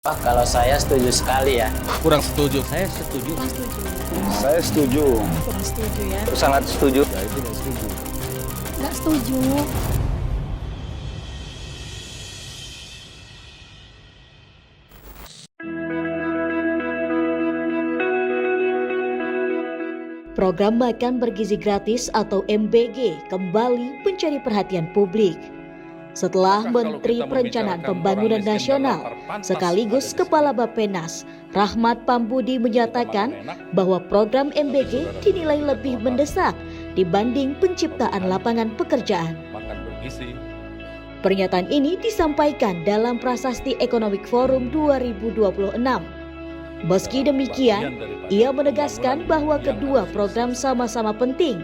Wah, kalau saya setuju sekali ya. Kurang setuju. Saya setuju. Nggak setuju. Saya setuju. Kurang setuju ya. Sangat setuju. Saya tidak setuju. Nggak setuju. Program Makan Bergizi Gratis atau MBG kembali mencari perhatian publik. Setelah Menteri Perencanaan Pembangunan Nasional sekaligus Kepala Bappenas Rahmat Pambudi menyatakan bahwa program MBG dinilai lebih mendesak dibanding penciptaan lapangan pekerjaan. Makan bergizi. Pernyataan ini disampaikan dalam Prasasti Economic Forum 2026. Meski demikian, ia menegaskan bahwa kedua program sama-sama penting.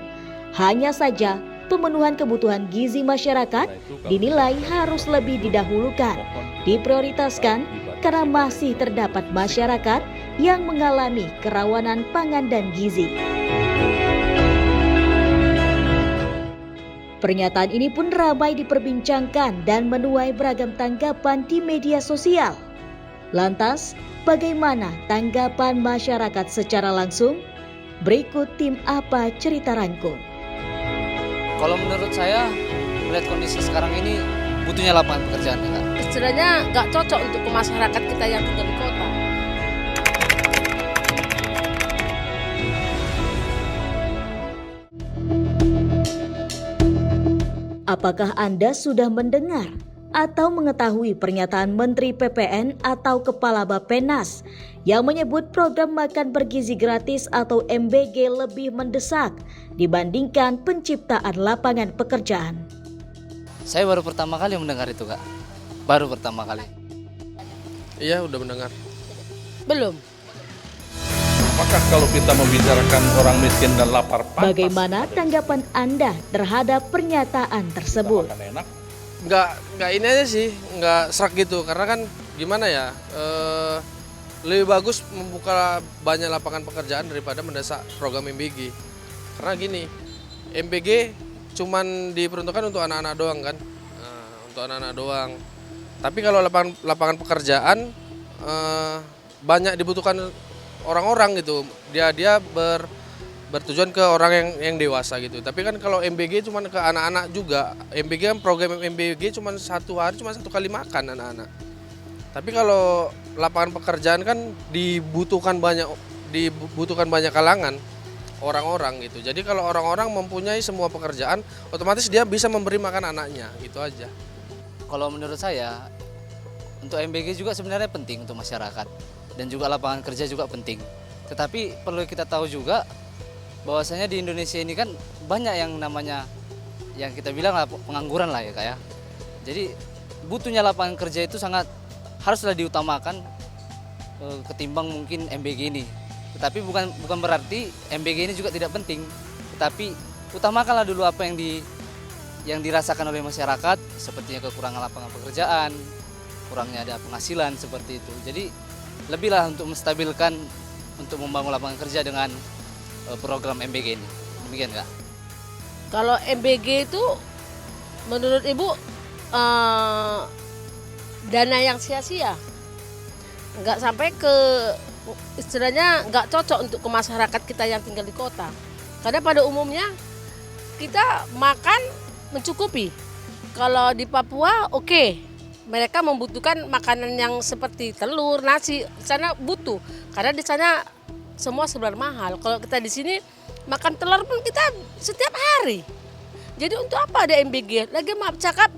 Hanya saja, pemenuhan kebutuhan gizi masyarakat dinilai harus lebih didahulukan, diprioritaskan karena masih terdapat masyarakat yang mengalami kerawanan pangan dan gizi. Pernyataan ini pun ramai diperbincangkan dan menuai beragam tanggapan di media sosial. Lantas, bagaimana tanggapan masyarakat secara langsung? Berikut tim Apa Cerita Rangkum. Kalau menurut saya, melihat kondisi sekarang ini butuhnya lapangan pekerjaan ya, Kak. Istilahnya nggak cocok untuk ke masyarakat kita yang tinggal di kota. Apakah Anda sudah mendengar atau mengetahui pernyataan Menteri PPN atau Kepala Bappenas yang menyebut program makan bergizi gratis atau MBG lebih mendesak dibandingkan penciptaan lapangan pekerjaan? Saya baru pertama kali mendengar itu, Kak. Baru pertama kali. Iya, udah mendengar. Belum. Apakah kalau kita membicarakan orang miskin dan lapar pantas? Bagaimana tanggapan Anda terhadap pernyataan tersebut? Makan enak. Nggak ini aja sih, nggak serak gitu. Karena kan gimana ya, lebih bagus membuka banyak lapangan pekerjaan daripada mendesak program MBG. Karena gini, MBG cuman diperuntukkan untuk anak-anak doang kan, untuk anak-anak doang. Tapi kalau lapangan pekerjaan banyak dibutuhkan orang-orang gitu. Dia bertujuan ke orang yang dewasa gitu. Tapi kan kalau MBG cuma ke anak-anak juga. MBG kan program MBG cuma satu hari cuma satu kali makan anak-anak. Tapi kalau lapangan pekerjaan kan dibutuhkan banyak kalangan orang-orang gitu. Jadi kalau orang-orang mempunyai semua pekerjaan, otomatis dia bisa memberi makan anaknya, gitu aja. Kalau menurut saya, untuk MBG juga sebenarnya penting untuk masyarakat. Dan juga lapangan kerja juga penting. Tetapi perlu kita tahu juga bahwasanya di Indonesia ini kan banyak yang namanya yang kita bilang lah pengangguran lah ya, Kak ya. Jadi butuhnya lapangan kerja itu sangat haruslah diutamakan ketimbang mungkin MBG ini. Tetapi bukan berarti MBG ini juga tidak penting. Tetapi utamakanlah dulu apa yang dirasakan oleh masyarakat, sepertinya kekurangan lapangan pekerjaan, kurangnya ada penghasilan seperti itu. Jadi lebihlah untuk menstabilkan untuk membangun lapangan kerja dengan program MBG ini. Demikian, Kak. Kalau MBG itu menurut Ibu dana yang sia-sia. Nggak sampai ke istilahnya nggak cocok untuk ke masyarakat kita yang tinggal di kota. Karena pada umumnya kita makan mencukupi. Kalau di Papua oke. Mereka membutuhkan makanan yang seperti telur, nasi. Di sana butuh. Karena di sana semua sebenarnya mahal. Kalau kita di sini makan telur pun kita setiap hari. Jadi untuk apa ada MBG? Lagi maaf cakap,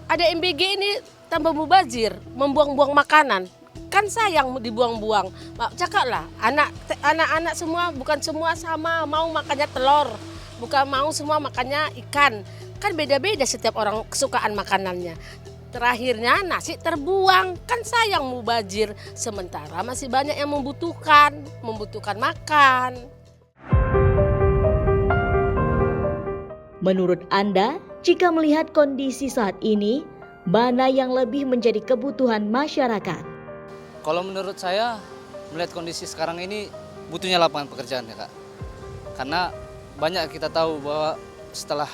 ada MBG ini tambah mubazir, membuang-buang makanan. Kan sayang dibuang-buang. Maaf cakap lah, anak-anak semua bukan semua sama mau makannya telur, bukan mau semua makannya ikan. Kan beda-beda setiap orang kesukaan makanannya. Terakhirnya nasi terbuang, kan sayang mubazir. Sementara masih banyak yang membutuhkan makan. Menurut Anda, jika melihat kondisi saat ini, mana yang lebih menjadi kebutuhan masyarakat? Kalau menurut saya, melihat kondisi sekarang ini butuhnya lapangan pekerjaan ya, Kak. Karena banyak kita tahu bahwa setelah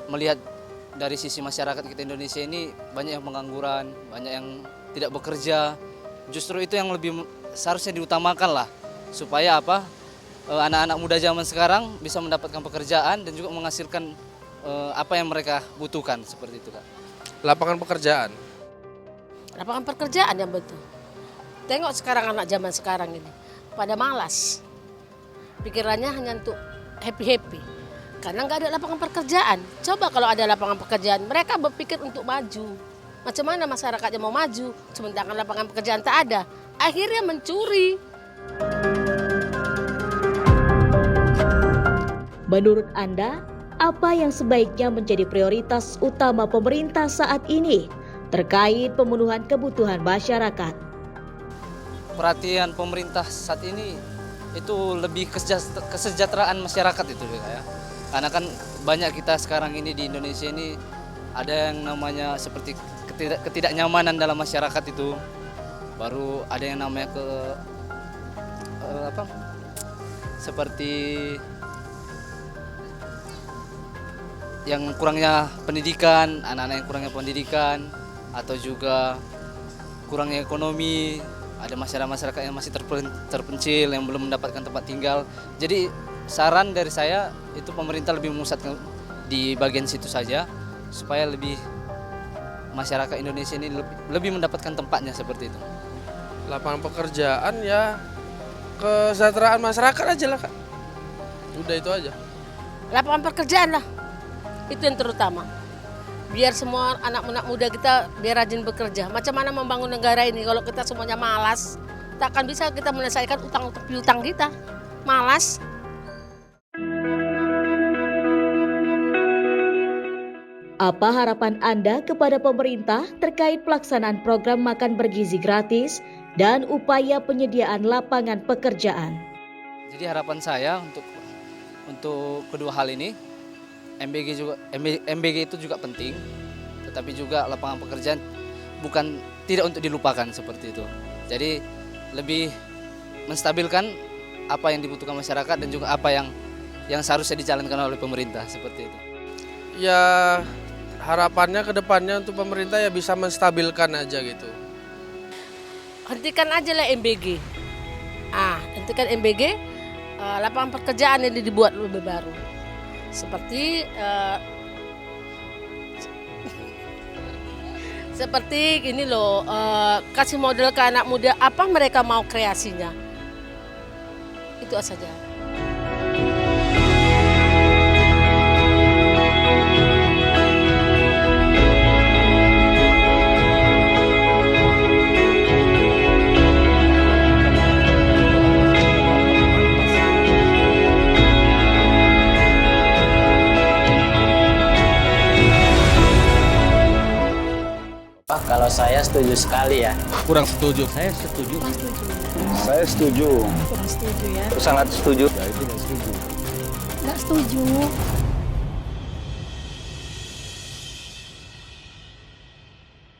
melihat dari sisi masyarakat kita Indonesia ini banyak yang pengangguran, banyak yang tidak bekerja. Justru itu yang lebih seharusnya diutamakan lah, supaya apa, anak-anak muda zaman sekarang bisa mendapatkan pekerjaan dan juga menghasilkan apa yang mereka butuhkan, seperti itu Kak. Lapangan pekerjaan. Lapangan pekerjaan yang betul. Tengok sekarang anak zaman sekarang ini, pada malas. Pikirannya hanya untuk happy-happy. Karena nggak ada lapangan pekerjaan. Coba kalau ada lapangan pekerjaan, mereka berpikir untuk maju. Macam mana masyarakatnya mau maju, sementara lapangan pekerjaan tak ada. Akhirnya mencuri. Menurut Anda, apa yang sebaiknya menjadi prioritas utama pemerintah saat ini terkait pemenuhan kebutuhan masyarakat? Perhatian pemerintah saat ini itu lebih kesejahteraan masyarakat itu ya. Karena kan banyak kita sekarang ini di Indonesia ini ada yang namanya seperti ketidaknyamanan dalam masyarakat itu. Baru ada yang namanya seperti yang kurangnya pendidikan, anak-anak yang kurangnya pendidikan, atau juga kurangnya ekonomi. Ada masyarakat yang masih terpencil, yang belum mendapatkan tempat tinggal. Jadi saran dari saya itu pemerintah lebih memusat di bagian situ saja, supaya lebih masyarakat Indonesia ini lebih mendapatkan tempatnya seperti itu. Lapangan pekerjaan ya kesejahteraan masyarakat aja lah Kak. Udah itu aja. Lapangan pekerjaan lah, itu yang terutama. Biar semua anak-anak muda kita biar rajin bekerja. Macam mana membangun negara ini kalau kita semuanya malas? Tak akan bisa kita menyelesaikan utang piutang kita. Malas. Apa harapan Anda kepada pemerintah terkait pelaksanaan program makan bergizi gratis dan upaya penyediaan lapangan pekerjaan? Jadi harapan saya untuk kedua hal ini, MBG itu juga penting, tetapi juga lapangan pekerjaan tidak untuk dilupakan seperti itu. Jadi lebih menstabilkan apa yang dibutuhkan masyarakat dan juga apa yang seharusnya dijalankan oleh pemerintah seperti itu. Ya harapannya ke depannya untuk pemerintah ya bisa menstabilkan aja gitu. Hentikan aja lah MBG. Hentikan MBG, lapangan pekerjaan yang dibuat lebih baru. Seperti ini loh, kasih model ke anak muda apa mereka mau kreasinya. Itu saja. Kalau saya setuju sekali ya. Kurang setuju. Saya setuju. Kurang setuju ya. Saya setuju. Kurang setuju ya. Sangat setuju. Nggak setuju.